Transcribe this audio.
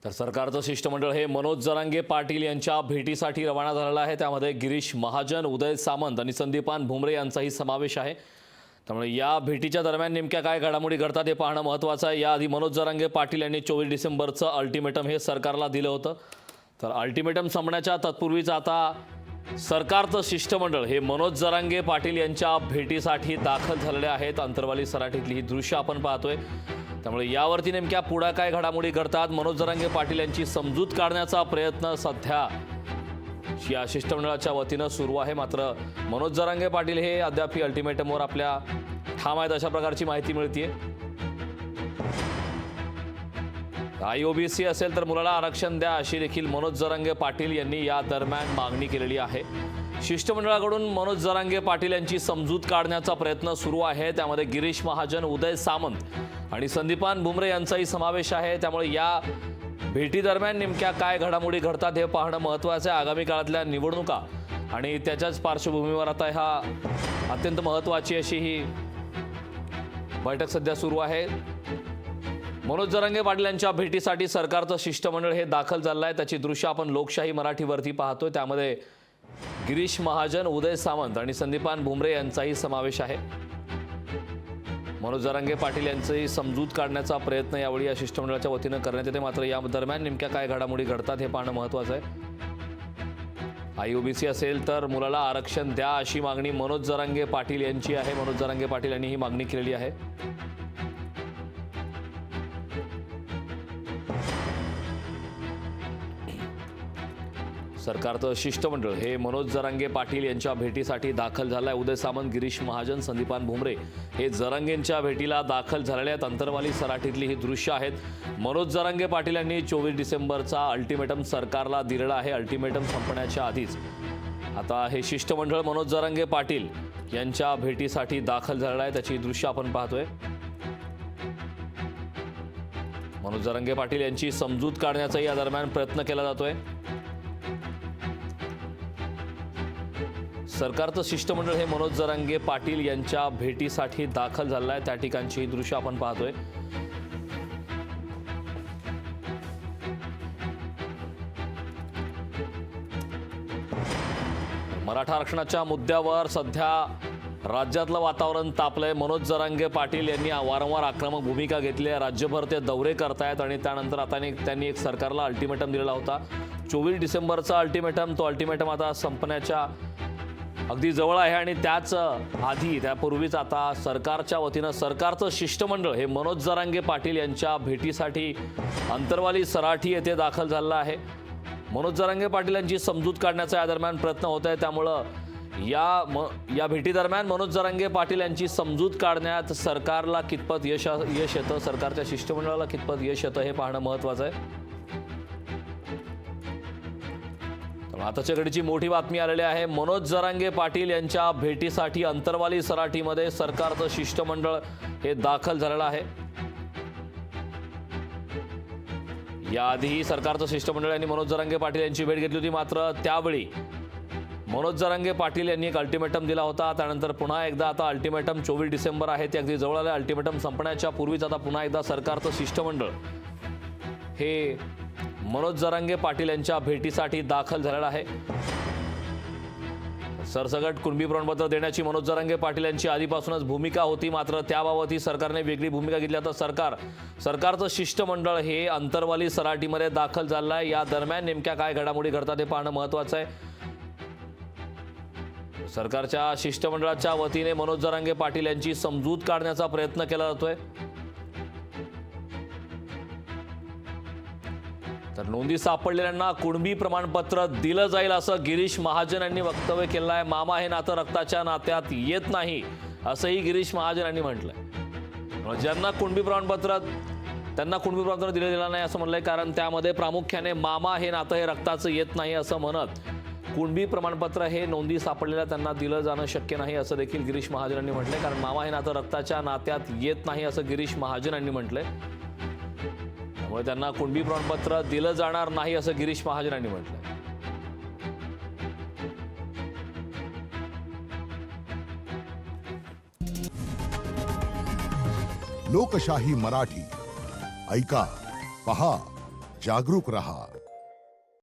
तर सरकारचं शिष्टमंडळ हे मनोज जरांगे पाटील यांच्या भेटीसाठी रवाना झालेलं आहे। त्यामध्ये गिरीश महाजन, उदय सामंत आणि संदीपान भुमरे यांचाही समावेश आहे। त्यामुळे या भेटीच्या दरम्यान नेमक्या काय घडामोडी घडतात हे पाहणं महत्त्वाचं आहे। याआधी मनोज जरांगे पाटील यांनी 24 डिसेंबरचं अल्टिमेटम हे सरकारला दिलं होतं। तर अल्टिमेटम संपण्याच्या तत्पूर्वीच आता सरकारचं शिष्टमंडळ हे मनोज जरांगे पाटील यांच्या भेटीसाठी दाखल झालेले आहेत। अंतरवाली सराटीतली ही दृश्य आपण पाहतोय। त्यामुळे यावरती नेमक्या पुढे काय घडामोडी घडतात, मनोज जरांगे पाटील यांची समजूत काढण्याचा प्रयत्न सध्या या शिष्टमंडळाच्या वतीनं सुरू आहे। मात्र मनोज जरांगे पाटील हे अद्याप अल्टिमेटमवर आपल्या ठाम आहेत अशा प्रकारची माहिती मिळते। ओबीसी असेल तर मुलाला आरक्षण द्या अशी देखील मनोज जरांगे पाटील यांनी या दरम्यान मागणी केलेली आहे। शिष्टमंडळाकडून मनोज जरांगे पाटील यांची समजूत काढण्याचा प्रयत्न सुरू आहे। त्यामध्ये गिरीश महाजन, उदय सामंत आणि संदीपान भुमरे यांचाही समावेश आहे। त्यामुळे या भेटी दरम्यान नेमक्या काय घडामोडी घडतात हे पाहणं महत्त्वाचं आहे। आगामी काळातल्या निवडणुका आणि त्याच्याच पार्श्वभूमीवर आता हा अत्यंत महत्त्वाची अशी ही बैठक सध्या सुरू आहे। मनोज जरांगे पाटील यांच्या भेटीसाठी सरकारचं शिष्टमंडळ हे दाखल झालं आहे। त्याची दृश्य आपण लोकशाही मराठीवरती पाहतोय। त्यामध्ये गिरीश महाजन, उदय सामंत आणि संदीपान भुमरे यांचाही समावेश आहे। मनोज जरांगे पाटील यांची समजूत काढण्याचा प्रयत्न यावेळी या शिष्टमंडळाच्या वतीनं करण्यात येते। मात्र या दरम्यान नेमक्या काय घडामोडी घडतात हे पाहणं महत्त्वाचं आहे। ओबीसी असेल तर मुलाला आरक्षण द्या अशी मागणी मनोज जरांगे पाटील यांची आहे। मनोज जरांगे पाटील यांनी ही मागणी केलेली आहे। सरकारचं शिष्टमंडळ हे मनोज जरांगे पाटील यांच्या भेटीसाठी दाखल झालं आहे। उदय सामंत, गिरीश महाजन, संदीपान भुमरे हे जरांगेंच्या भेटीला दाखल झालेले आहेत। अंतरवाली सराटीतली ही दृश्य आहेत। मनोज जरांगे पाटील यांनी 24 डिसेंबरचा अल्टिमेटम सरकारला दिलेला आहे। अल्टिमेटम संपण्याच्या आधीच आता हे शिष्टमंडळ मनोज जरांगे पाटील यांच्या भेटीसाठी दाखल झालेलं आहे। त्याची दृश्य आपण पाहतोय। मनोज जरांगे पाटील यांची समजूत काढण्याचा या दरम्यान प्रयत्न केला जातोय। सरकारचं शिष्टमंडळ हे मनोज जरांगे पाटील यांच्या भेटीसाठी दाखल झालं आहे। त्या ठिकाणची ही दृश्य आपण पाहतोय। मराठा आरक्षणाच्या मुद्द्यावर सध्या राज्यातलं वातावरण तापलंय। मनोज जरांगे पाटील यांनी वारंवार आक्रमक भूमिका घेतली आहे। राज्यभर ते दौरे करतायत आणि त्यानंतर आता त्यांनी एक सरकारला अल्टिमेटम दिलेला होता। 24 डिसेंबरचा अल्टिमेटम, तो अल्टिमेटम आता संपण्याच्या अगदी जवळ आहे आणि त्याच आधी त्यापूर्वीच आता सरकारच्या वतीनं सरकारचं शिष्टमंडळ हे मनोज जरांगे पाटील यांच्या भेटीसाठी अंतरवाली सराठी येथे दाखल झालं आहे। मनोज जरांगे पाटील यांची समजूत काढण्याचा या दरम्यान प्रयत्न होत आहे। त्यामुळं या भेटी दरम्यान मनोज जरांगे पाटील यांची समजूत काढण्यात सरकारला कितपत यश येतं, सरकारच्या शिष्टमंडळाला कितपत यश येतं हे पाहणं महत्त्वाचं आहे। आताच्या घडीची मोठी बातमी आलेली आहे। मनोज जरांगे पाटील यांच्या भेटीसाठी अंतरवाली सराटीमध्ये सरकारचं शिष्टमंडळ हे दाखल झालेलं आहे। याआधी सरकारचं शिष्टमंडळ यांनी मनोज जरांगे पाटील यांची भेट घेतली होती। मात्र त्यावेळी मनोज जरांगे पाटील यांनी एक अल्टिमेटम दिला होता। त्यानंतर पुन्हा एकदा आता अल्टिमेटम 24 डिसेंबर आहे ते अगदी जवळ आले। अल्टिमेटम संपण्याच्या पूर्वीच आता पुन्हा एकदा सरकारचं शिष्टमंडळ हे मनोज जरांगे पाटील यांच्या भेटीसाठी दाखल झालेला आहे। सरसकट कुणबी प्रमाणपत्र देण्याची मनोज जरांगे पाटील यांची आधीपासूनच भूमिका होती। मात्र त्याबाबतही सरकारने वेगळी भूमिका घेतली। आता सरकारचं शिष्टमंडळ हे अंतरवाली सराटीमध्ये दाखल झालं आहे। या दरम्यान नेमक्या काय घडामोडी घडतात हे पाहणं महत्त्वाचं आहे। सरकारच्या शिष्टमंडळाच्या वतीने मनोज जरांगे पाटील यांची समजूत काढण्याचा प्रयत्न केला जातोय। तर नोंदी सापडलेल्यांना कुणबी प्रमाणपत्र दिलं जाईल असं गिरीश महाजन यांनी वक्तव्य केलं आहे। मामा हे नातं रक्ताच्या नात्यात येत नाही असंही गिरीश महाजन यांनी म्हटलंय। ज्यांना कुणबी प्रमाणपत्र त्यांना कुणबी प्रमाणपत्र दिलं गेलं नाही असं म्हणलंय, कारण त्यामध्ये प्रामुख्याने मामा हे नातं हे रक्ताचं येत नाही असं म्हणत कुणबी प्रमाणपत्र हे नोंदी सापडलेल्या त्यांना दिलं जाणं शक्य नाही असं देखील गिरीश महाजन यांनी म्हटलंय। कारण मामा हे नातं रक्ताच्या नात्यात येत नाही असं गिरीश महाजन यांनी म्हटलंय। त्यामुळे त्यांना कुणबी प्रमाणपत्र दिलं जाणार नाही असं गिरीश महाजन यांनी म्हटलंय। लोकशाही मराठी ऐका, पहा, जागरूक रहा.